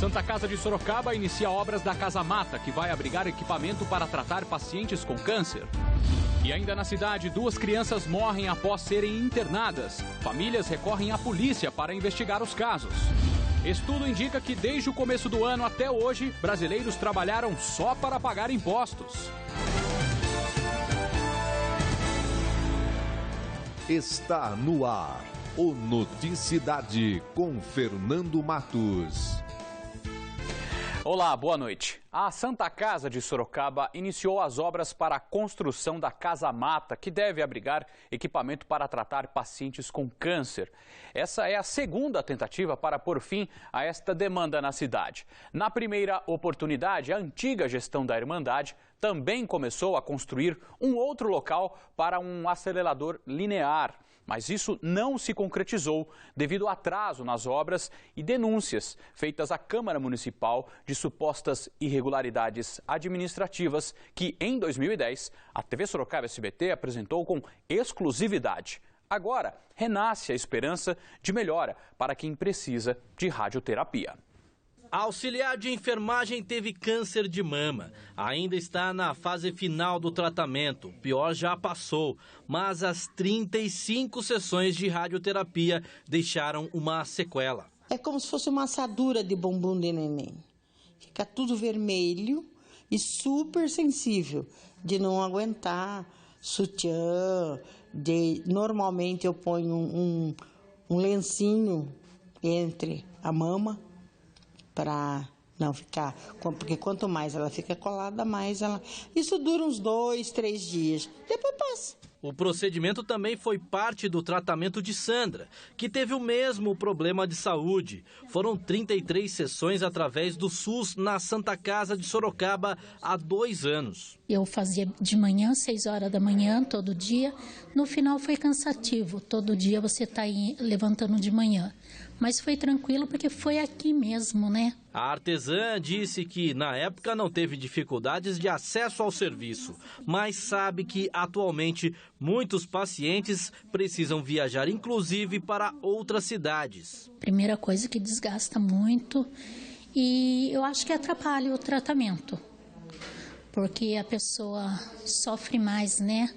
Santa Casa de Sorocaba inicia obras da Casa Mata, que vai abrigar equipamento para tratar pacientes com câncer. E ainda na cidade, 2 crianças morrem após serem internadas. Famílias recorrem à polícia para investigar os casos. Estudo indica que desde o começo do ano até hoje, brasileiros trabalharam só para pagar impostos. Está no ar o Noticidade com Fernando Matos. Olá, boa noite. A Santa Casa de Sorocaba iniciou as obras para a construção da Casa Mata, que deve abrigar equipamento para tratar pacientes com câncer. Essa é a segunda tentativa para pôr fim a esta demanda na cidade. Na primeira oportunidade, a antiga gestão da Irmandade também começou a construir um outro local para um acelerador linear. Mas isso não se concretizou devido ao atraso nas obras e denúncias feitas à Câmara Municipal de supostas irregularidades administrativas que, em 2010, a TV Sorocaba SBT apresentou com exclusividade. Agora, renasce a esperança de melhora para quem precisa de radioterapia. A auxiliar de enfermagem teve câncer de mama. Ainda está na fase final do tratamento. O pior já passou, mas as 35 sessões de radioterapia deixaram uma sequela. É como se fosse uma assadura de bumbum de neném. Fica tudo vermelho e super sensível, de não aguentar sutiã. Normalmente eu ponho um lencinho entre a mama, para não ficar, porque quanto mais ela fica colada, mais ela... Isso dura uns 2, 3 dias, depois passa. O procedimento também foi parte do tratamento de Sandra, que teve o mesmo problema de saúde. Foram 33 sessões através do SUS na Santa Casa de Sorocaba há 2 anos. Eu fazia de manhã, 6 horas da manhã, todo dia. No final foi cansativo, todo dia você está levantando de manhã. Mas foi tranquilo porque foi aqui mesmo, né? A artesã disse que na época não teve dificuldades de acesso ao serviço, mas sabe que atualmente muitos pacientes precisam viajar, inclusive para outras cidades. Primeira coisa que desgasta muito e eu acho que atrapalha o tratamento, porque a pessoa sofre mais, né?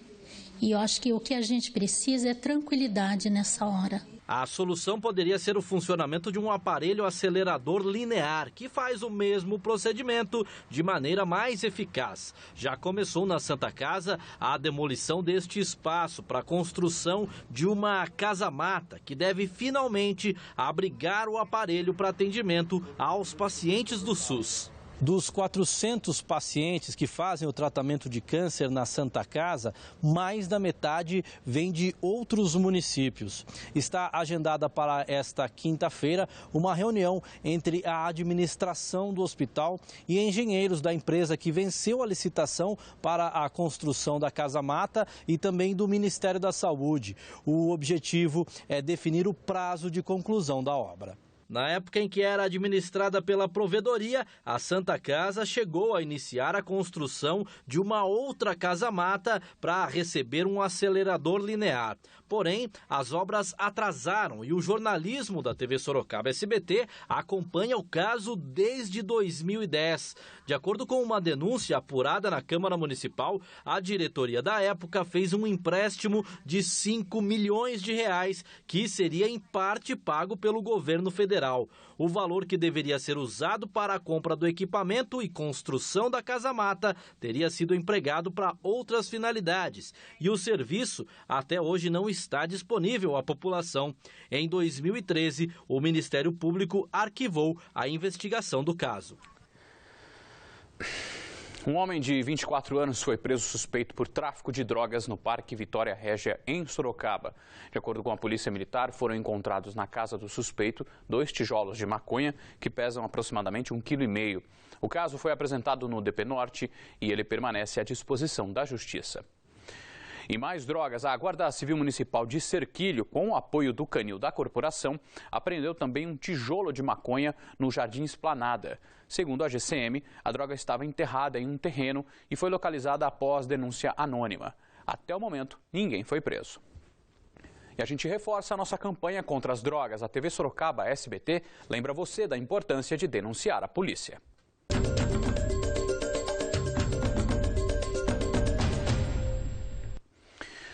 E eu acho que o que a gente precisa é tranquilidade nessa hora. A solução poderia ser o funcionamento de um aparelho acelerador linear, que faz o mesmo procedimento de maneira mais eficaz. Já começou na Santa Casa a demolição deste espaço para a construção de uma Casa Mata, que deve finalmente abrigar o aparelho para atendimento aos pacientes do SUS. Dos 400 pacientes que fazem o tratamento de câncer na Santa Casa, mais da metade vem de outros municípios. Está agendada para esta quinta-feira uma reunião entre a administração do hospital e engenheiros da empresa que venceu a licitação para a construção da Casa Mata e também do Ministério da Saúde. O objetivo é definir o prazo de conclusão da obra. Na época em que era administrada pela provedoria, a Santa Casa chegou a iniciar a construção de uma outra Casa Mata para receber um acelerador linear. Porém, as obras atrasaram e o jornalismo da TV Sorocaba SBT acompanha o caso desde 2010. De acordo com uma denúncia apurada na Câmara Municipal, a diretoria da época fez um empréstimo de 5 milhões de reais, que seria em parte pago pelo governo federal. O valor que deveria ser usado para a compra do equipamento e construção da Casa Mata teria sido empregado para outras finalidades e o serviço até hoje não está disponível à população. Em 2013, o Ministério Público arquivou a investigação do caso. Um homem de 24 anos foi preso suspeito por tráfico de drogas no Parque Vitória Régia, em Sorocaba. De acordo com a Polícia Militar, foram encontrados na casa do suspeito 2 tijolos de maconha que pesam aproximadamente 1,5 kg. O caso foi apresentado no DP Norte e ele permanece à disposição da Justiça. E mais drogas, a Guarda Civil Municipal de Serquilho, com o apoio do canil da corporação, apreendeu também um tijolo de maconha no Jardim Esplanada. Segundo a GCM, a droga estava enterrada em um terreno e foi localizada após denúncia anônima. Até o momento, ninguém foi preso. E a gente reforça a nossa campanha contra as drogas. A TV Sorocaba SBT lembra você da importância de denunciar a polícia.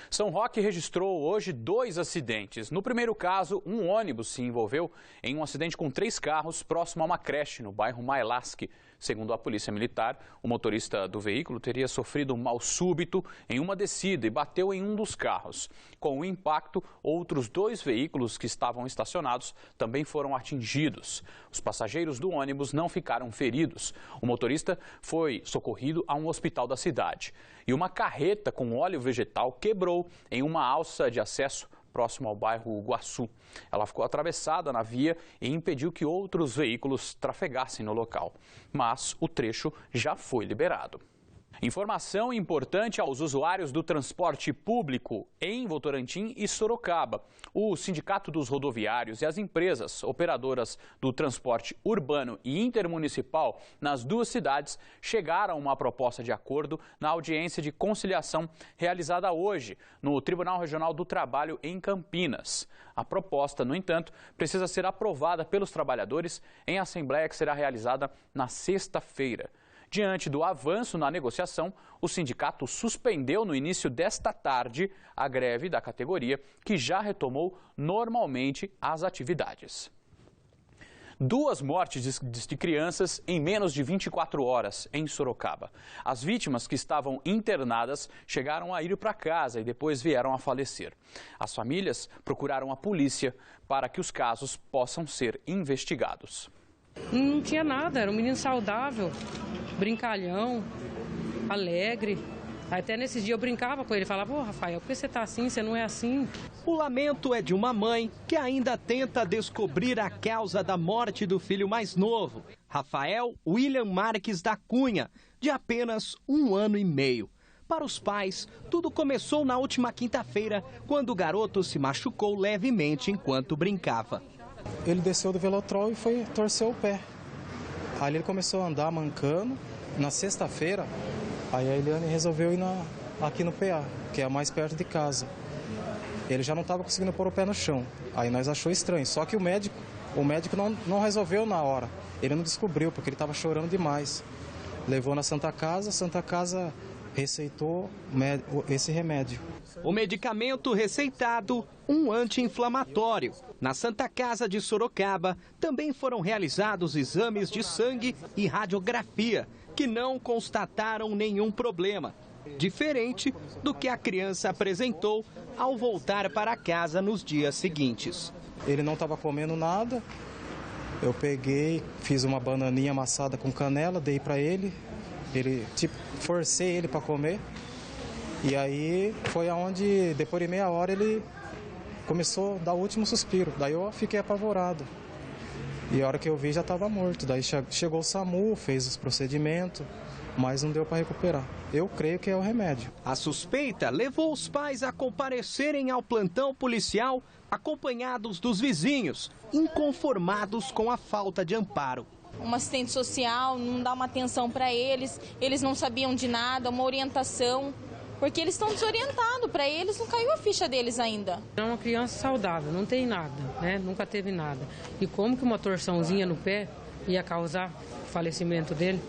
São Roque registrou hoje 2 acidentes. No primeiro caso, um ônibus se envolveu em um acidente com 3 carros próximo a uma creche no bairro Mailasque. Segundo a Polícia Militar, o motorista do veículo teria sofrido um mal súbito em uma descida e bateu em um dos carros. Com o impacto, outros 2 veículos que estavam estacionados também foram atingidos. Os passageiros do ônibus não ficaram feridos. O motorista foi socorrido a um hospital da cidade. E uma carreta com óleo vegetal quebrou em uma alça de acesso próximo ao bairro Guaçu. Ela ficou atravessada na via e impediu que outros veículos trafegassem no local. Mas o trecho já foi liberado. Informação importante aos usuários do transporte público em Votorantim e Sorocaba. O Sindicato dos Rodoviários e as empresas operadoras do transporte urbano e intermunicipal nas 2 cidades chegaram a uma proposta de acordo na audiência de conciliação realizada hoje no Tribunal Regional do Trabalho em Campinas. A proposta, no entanto, precisa ser aprovada pelos trabalhadores em assembleia que será realizada na sexta-feira. Diante do avanço na negociação, o sindicato suspendeu no início desta tarde a greve da categoria, que já retomou normalmente as atividades. 2 mortes de crianças em menos de 24 horas em Sorocaba. As vítimas que estavam internadas chegaram a ir para casa e depois vieram a falecer. As famílias procuraram a polícia para que os casos possam ser investigados. Não tinha nada, era um menino saudável, brincalhão, alegre. Até nesse dia eu brincava com ele, falava: "Ô, Rafael, por que você tá assim? Você não é assim?" O lamento é de uma mãe que ainda tenta descobrir a causa da morte do filho mais novo, Rafael William Marques da Cunha, de apenas 1 ano e meio. Para os pais, tudo começou na última quinta-feira, quando o garoto se machucou levemente enquanto brincava. Ele desceu do velotrol e torceu o pé. Aí ele começou a andar mancando. Na sexta-feira, aí a Eliane resolveu ir aqui no PA, que é mais perto de casa. Ele já não estava conseguindo pôr o pé no chão. Aí nós achou estranho. Só que o médico não resolveu na hora. Ele não descobriu, porque ele estava chorando demais. Levou na Santa Casa receitou esse remédio. O medicamento receitado, um anti-inflamatório. Na Santa Casa de Sorocaba, também foram realizados exames de sangue e radiografia, que não constataram nenhum problema, diferente do que a criança apresentou ao voltar para casa nos dias seguintes. Ele não estava comendo nada, eu peguei, fiz uma bananinha amassada com canela, dei para ele, forcei ele para comer, e aí foi aonde, depois de meia hora, ele começou a dar o último suspiro, daí eu fiquei apavorado. E a hora que eu vi já estava morto, daí chegou o SAMU, fez os procedimentos, mas não deu para recuperar. Eu creio que é o remédio. A suspeita levou os pais a comparecerem ao plantão policial, acompanhados dos vizinhos, inconformados com a falta de amparo. Uma assistente social não dá uma atenção para eles não sabiam de nada, uma orientação, porque eles estão desorientados, para eles não caiu a ficha deles ainda. É uma criança saudável, não tem nada, né? Nunca teve nada. E como que uma torçãozinha no pé ia causar o falecimento dele?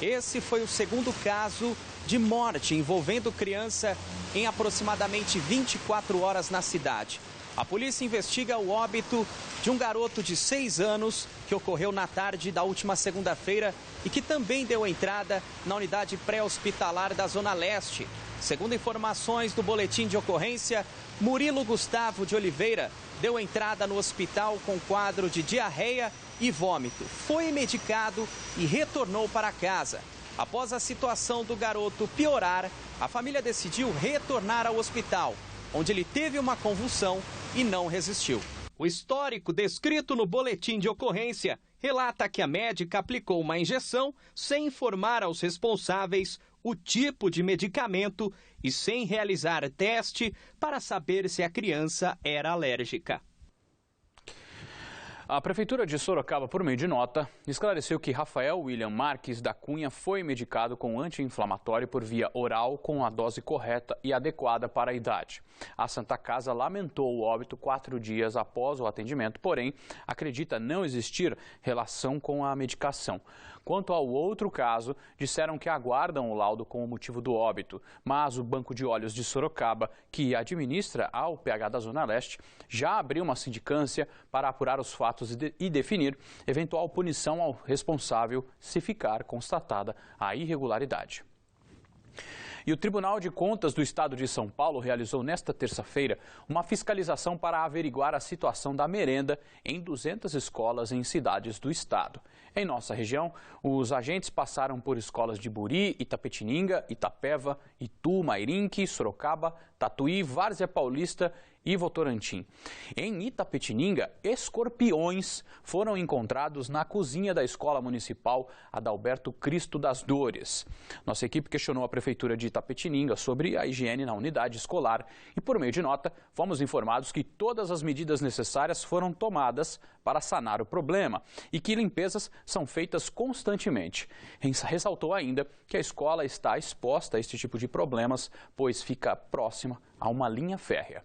Esse foi o segundo caso de morte envolvendo criança em aproximadamente 24 horas na cidade. A polícia investiga o óbito de um garoto de 6 anos que ocorreu na tarde da última segunda-feira e que também deu entrada na unidade pré-hospitalar da Zona Leste. Segundo informações do boletim de ocorrência, Murilo Gustavo de Oliveira deu entrada no hospital com quadro de diarreia e vômito. Foi medicado e retornou para casa. Após a situação do garoto piorar, a família decidiu retornar ao hospital, onde ele teve uma convulsão e não resistiu. O histórico descrito no boletim de ocorrência relata que a médica aplicou uma injeção sem informar aos responsáveis o tipo de medicamento e sem realizar teste para saber se a criança era alérgica. A Prefeitura de Sorocaba, por meio de nota, esclareceu que Rafael William Marques da Cunha foi medicado com anti-inflamatório por via oral com a dose correta e adequada para a idade. A Santa Casa lamentou o óbito 4 dias após o atendimento, porém, acredita não existir relação com a medicação. Quanto ao outro caso, disseram que aguardam o laudo com o motivo do óbito, mas o Banco de Olhos de Sorocaba, que administra ao PH da Zona Leste, já abriu uma sindicância para apurar os fatos e definir eventual punição ao responsável se ficar constatada a irregularidade. E o Tribunal de Contas do Estado de São Paulo realizou nesta terça-feira uma fiscalização para averiguar a situação da merenda em 200 escolas em cidades do estado. Em nossa região, os agentes passaram por escolas de Buri, Itapetininga, Itapeva, Itu, Mairinque, Sorocaba, Tatuí, Várzea Paulista e Votorantim. Em Itapetininga, escorpiões foram encontrados na cozinha da Escola Municipal Adalberto Cristo das Dores. Nossa equipe questionou a Prefeitura de Itapetininga sobre a higiene na unidade escolar e, por meio de nota, fomos informados que todas as medidas necessárias foram tomadas para sanar o problema e que limpezas são feitas constantemente. Ressaltou ainda que a escola está exposta a este tipo de problemas, pois fica próxima a uma linha férrea.